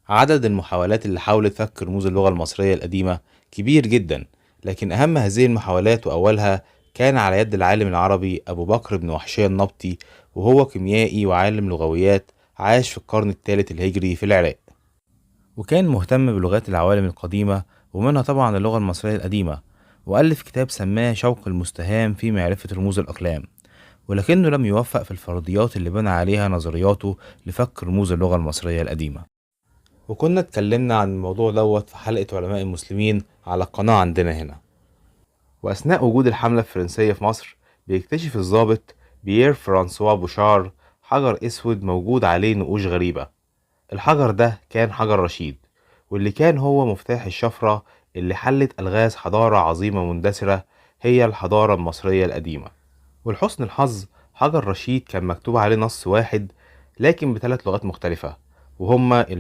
عدد المحاولات اللي حاولت فك رموز اللغة المصرية القديمة كبير جدا، لكن أهم هذه المحاولات وأولها كان على يد العالم العربي أبو بكر بن وحشي النبطي، وهو كيميائي وعالم لغويات عاش في القرن الثالث الهجري في العراق، وكان مهتم بلغات العوالم القديمة ومنها طبعا اللغة المصرية القديمة، وألف كتاب سماه شوق المستهام في معرفة رموز الأقلام، ولكنه لم يوفق في الفرضيات اللي بنى عليها نظرياته لفك رموز اللغة المصرية القديمة. وكنا اتكلمنا عن الموضوع دوت في حلقة علماء المسلمين على القناة عندنا هنا. وأثناء وجود الحملة الفرنسية في مصر، بيكتشف الضابط بيير فرانسوا بوشار حجر أسود موجود عليه نقوش غريبة. الحجر ده كان حجر رشيد، واللي كان هو مفتاح الشفرة اللي حلت ألغاز حضارة عظيمة مندثرة، هي الحضارة المصرية القديمة. ولحسن الحظ حجر رشيد كان مكتوب عليه نص واحد، لكن ب3 لغات مختلفة، وهما